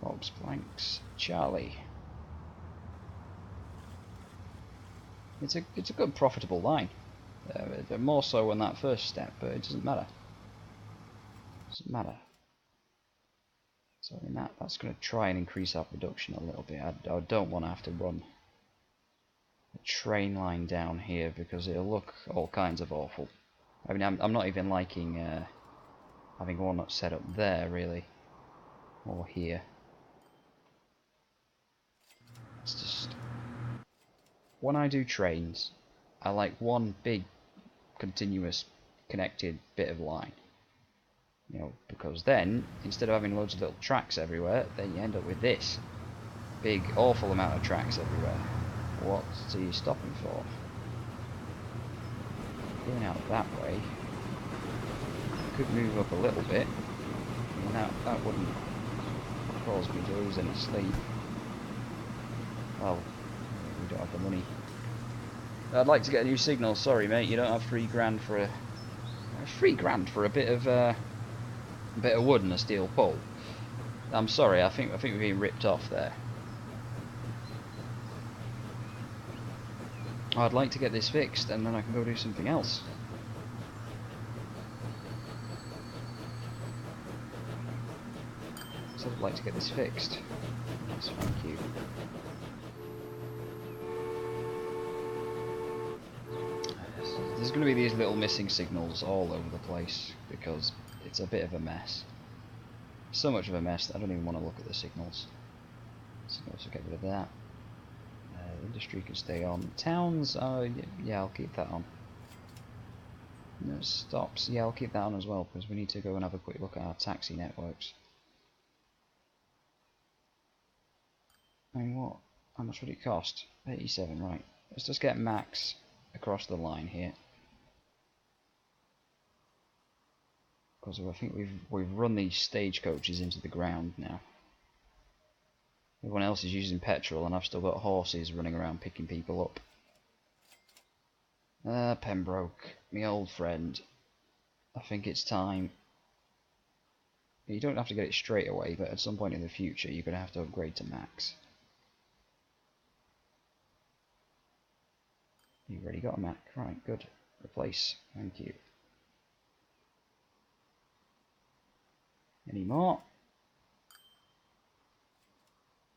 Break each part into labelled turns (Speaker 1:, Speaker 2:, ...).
Speaker 1: Bob's Planks, Charlie. It's a good profitable line. More so on that first step, but it doesn't matter. Doesn't matter. So in that's going to try and increase our production a little bit. I don't want to have to run a train line down here because it'll look all kinds of awful. I mean, I'm not even liking having one set up there really, or here. It's just when I do trains, I like one big continuous connected bit of line. You know, because then instead of having loads of little tracks everywhere, then you end up with this big awful amount of tracks everywhere. What are you stopping for? Going out that way. Could move up a little bit. And that wouldn't cause me to lose any sleep. Well, we don't have the money. I'd like to get a new signal. Sorry, mate. You don't have £3 for a £3 for a bit of wood and a steel pole. I'm sorry. I think we're being ripped off there. I'd like to get this fixed, and then I can go do something else. So I'd like to get this fixed. Yes, thank you. There's going to be these little missing signals all over the place because it's a bit of a mess. So much of a mess that I don't even want to look at the signals. Signals, will get rid of that. Industry can stay on. Towns, yeah, I'll keep that on. No stops, yeah, I'll keep that on as well because we need to go and have a quick look at our taxi networks. I mean, what? How much would it cost? 87, right. Let's just get max across the line here. Because I think we've run these stagecoaches into the ground now. Everyone else is using petrol and I've still got horses running around picking people up. Pembroke, my old friend. I think it's time. You don't have to get it straight away, but at some point in the future you're going to have to upgrade to max. You've already got a Mac, right, good. Replace, thank you. Any more?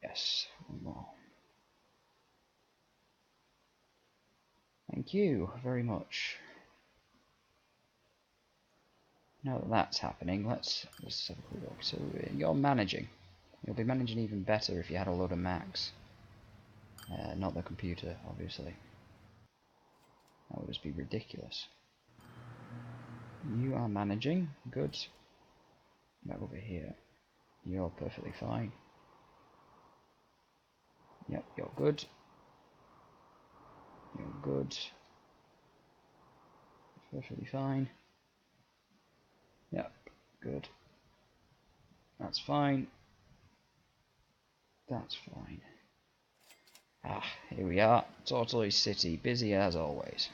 Speaker 1: Yes, one more. Thank you very much. Now that that's happening, let's have a quick look. So you're managing. You'll be managing even better if you had a load of Macs. Not the computer, obviously. That would just be ridiculous. You are managing. Good. Back over here. You're perfectly fine. Yep, you're good. You're good. Perfectly fine. Yep, good. That's fine. That's fine. Ah, here we are. Tortoise City, busy as always.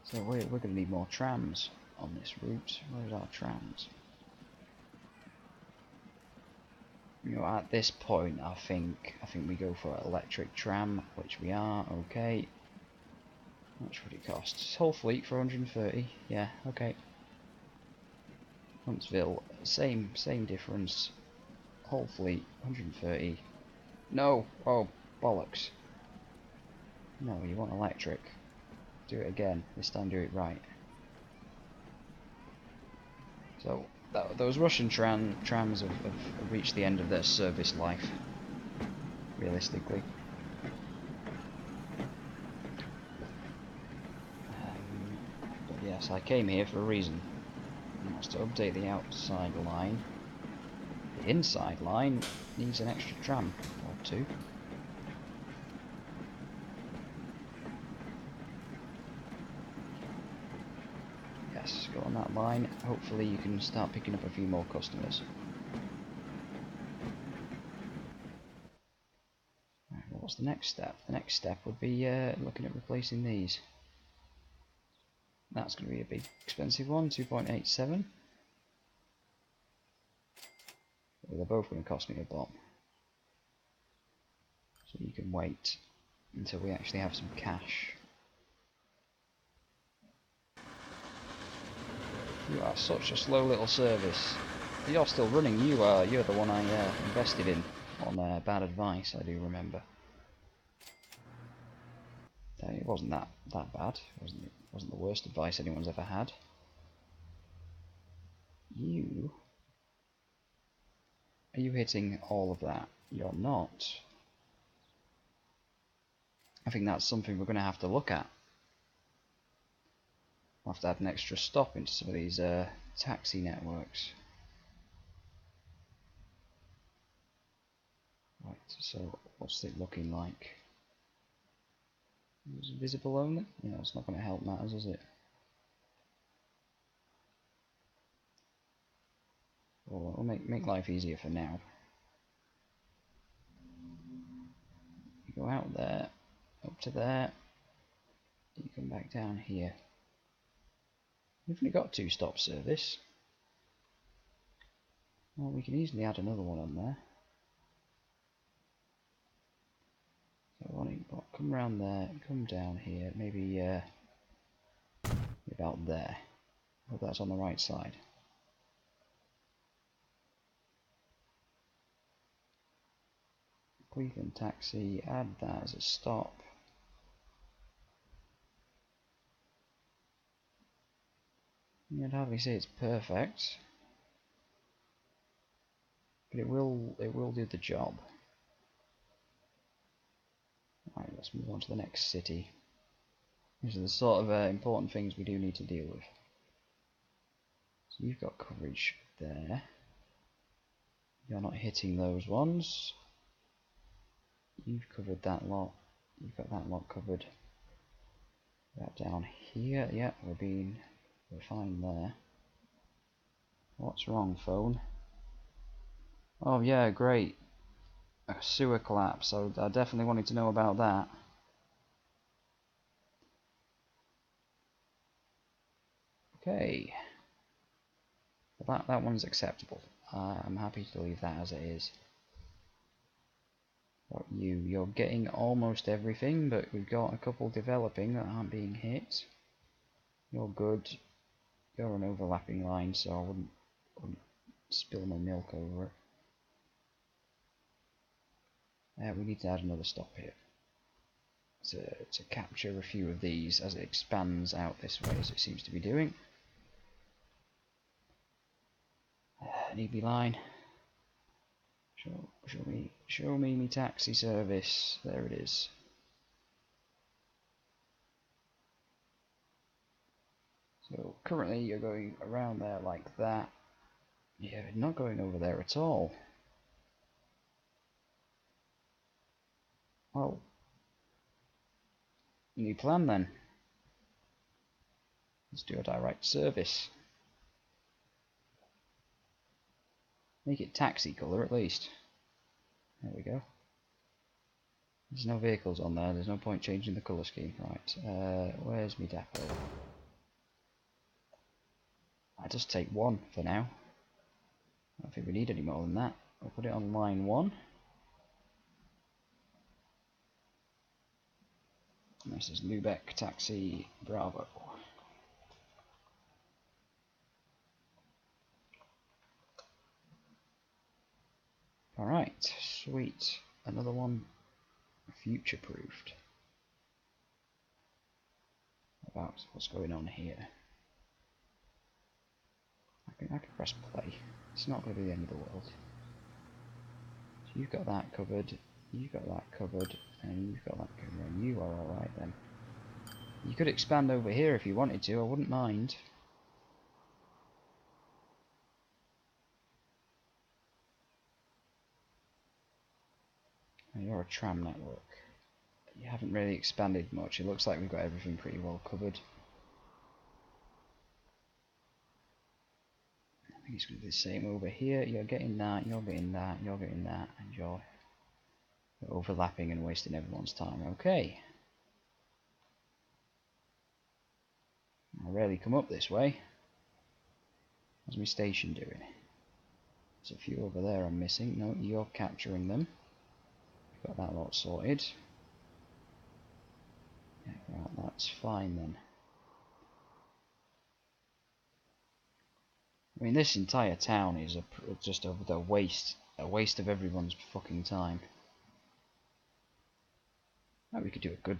Speaker 1: So we're going to need more trams on this route. Where's our trams? You know, at this point, I think we go for an electric tram, which we are. Okay. How much would it cost? Whole fleet for 130. Yeah. Okay. Huntsville, same difference. Whole fleet 130. No. Oh, bollocks. No, you want electric. Do it again. This time, do it right. So those Russian trams have reached the end of their service life, realistically. But yes, I came here for a reason. And that's to update the outside line. The inside line needs an extra tram or two. Yes, go on that line. Hopefully you can start picking up a few more customers. Right, well, what's the next step? The next step would be looking at replacing these. That's going to be a big expensive one, 2.87. They're both going to cost me a bomb. So you can wait until we actually have some cash. You are such a slow little service. You're still running. You're the one I invested in on bad advice. I do remember. It wasn't that bad. It wasn't the worst advice anyone's ever had. Are you hitting all of that? You're not. I think that's something we're going to have to look at. We'll have to add an extra stop into some of these taxi networks. Right, so what's it looking like? Is it visible only? Yeah, it's not going to help matters, is it? Well, we'll make life easier for now. You go out there, up to there, you come back down here. We've only got 2-stop service. Well, we can easily add another one on there. So I want to come round there, come down here, maybe about there. Hope that's on the right side. Cleveland taxi, add that as a stop. I'd hardly say it's perfect, but it will do the job. Right, let's move on to the next city. These are the sort of important things we do need to deal with. So you've got coverage there. You're not hitting those ones. You've covered that lot. You've got that lot covered. That down here, yeah, we're fine there. What's wrong, phone? Oh yeah, great. A sewer collapse. I definitely wanted to know about that. Okay. Well, that one's acceptable. I'm happy to leave that as it is. What you're getting almost everything, but we've got a couple developing that aren't being hit. You're good. You're an overlapping line, so I wouldn't spill my milk over it. We need to add another stop here to capture a few of these as it expands out this way, as it seems to be doing. An EB line. Show me me taxi service. There it is. So currently you're going around there like that. Yeah, not going over there at all. Well, new plan then. Let's do a direct service. Make it taxi colour at least. There we go. There's no vehicles on there, there's no point changing the colour scheme. Right, where's my depot? I just take one for now. I don't think we need any more than that. I'll put it on line 1. And this is Lubeck Taxi Bravo. Alright, sweet. Another one future-proofed. About what's going on here. I can press play. It's not going to be the end of the world. So you've got that covered, you've got that covered, and you've got that covered, and you are alright then. You could expand over here if you wanted to, I wouldn't mind. You're a tram network. You haven't really expanded much. It looks like we've got everything pretty well covered. I think it's going to be the same over here. You're getting that, you're getting that, you're getting that, and you're overlapping and wasting everyone's time. Okay. I rarely come up this way. How's my station doing? There's a few over there I'm missing. No, you're capturing them. Got that lot sorted. Yeah, right, that's fine then. I mean, this entire town is just a waste of everyone's fucking time. Oh, we could do a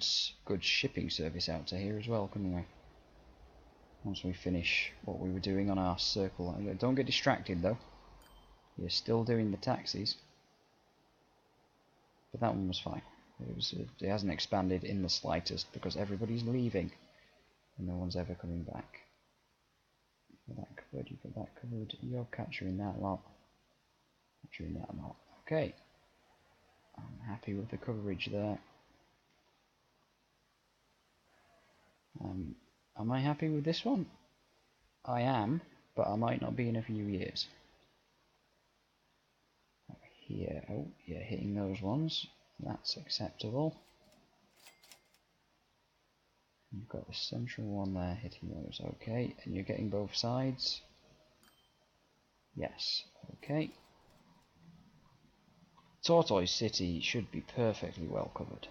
Speaker 1: good shipping service out to here as well, couldn't we? Once we finish what we were doing on our circle. Don't get distracted though. You're still doing the taxis. But that one was fine. It hasn't expanded in the slightest because everybody's leaving and no one's ever coming back. You've got that covered, you've got that covered. You're capturing that lot. Capturing that lot. Okay. I'm happy with the coverage there. Am I happy with this one? I am, but I might not be in a few years. Here, oh, yeah, hitting those ones. That's acceptable. You've got the central one there hitting those, okay. And you're getting both sides? Yes, okay. Tortoise City should be perfectly well covered.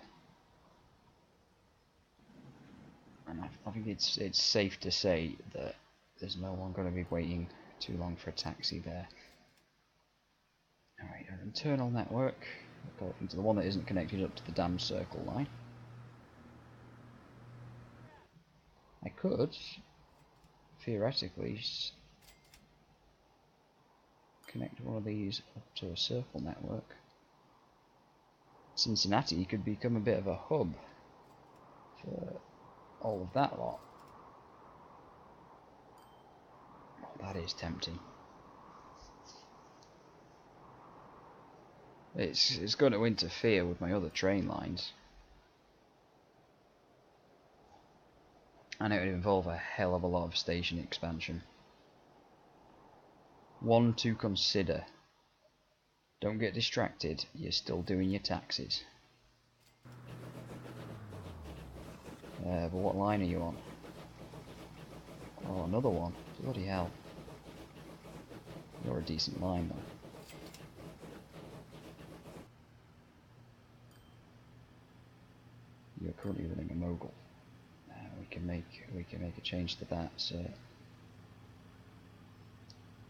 Speaker 1: And I think it's safe to say that there's no one going to be waiting too long for a taxi there. Alright, our internal network. We'll go into the one that isn't connected up to the damn circle line. I could, theoretically, connect one of these up to a circle network. Cincinnati could become a bit of a hub for all of that lot. Oh, that is tempting. It's going to interfere with my other train lines. And it would involve a hell of a lot of station expansion. One to consider. Don't get distracted, you're still doing your taxes. But what line are you on? Oh, another one. Bloody hell. You're a decent line though. You're currently running a mogul. We can make a change to that. So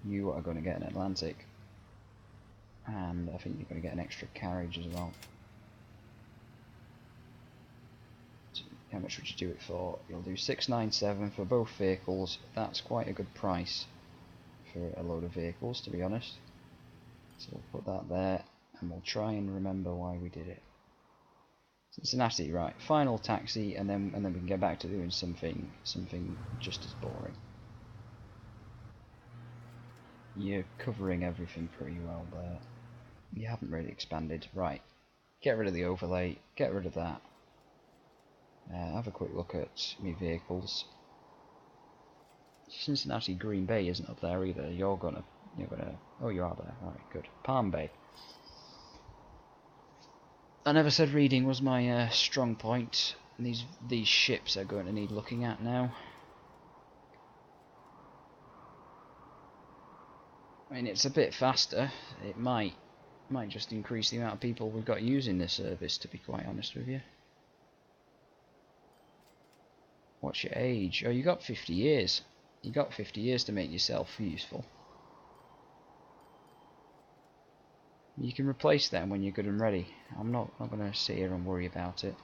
Speaker 1: you are going to get an Atlantic, and I think you're going to get an extra carriage as well. So how much would you do it for? You'll do 697 for both vehicles. That's quite a good price for a load of vehicles, to be honest. So we'll put that there, and we'll try and remember why we did it. Cincinnati, right? Final taxi, and then we can get back to doing something just as boring. You're covering everything pretty well there. You haven't really expanded, right? Get rid of the overlay. Get rid of that. Have a quick look at my vehicles. Cincinnati Green Bay isn't up there either. You're gonna. Oh, you are there. Alright, good. Palm Bay. I never said reading was my strong point. These ships are going to need looking at now. I mean, it's a bit faster. It might just increase the amount of people we've got using this service, to be quite honest with you. What's your age? Oh, you got 50 years. You got 50 years to make yourself useful. You can replace them when you're good and ready. I'm not going to sit here and worry about it.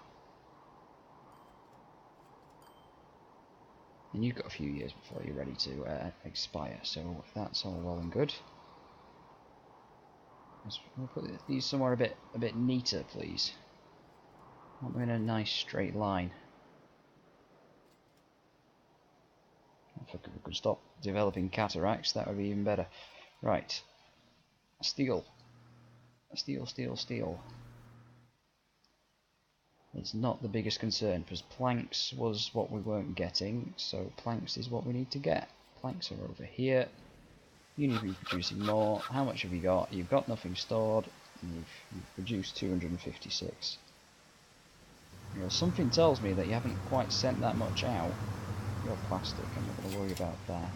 Speaker 1: And you've got a few years before you're ready to expire, so that's all well and good. We'll put these somewhere a bit neater, please. I want them in a nice straight line. If we could stop developing cataracts, that would be even better. Right. Steel. Steel, steel, steel. It's not the biggest concern, because planks was what we weren't getting, so planks is what we need to get. Planks are over here. You need to be producing more. How much have you got? You've got nothing stored, and you've produced 256. You know, something tells me that you haven't quite sent that much out. You're plastic, I'm not going to worry about that.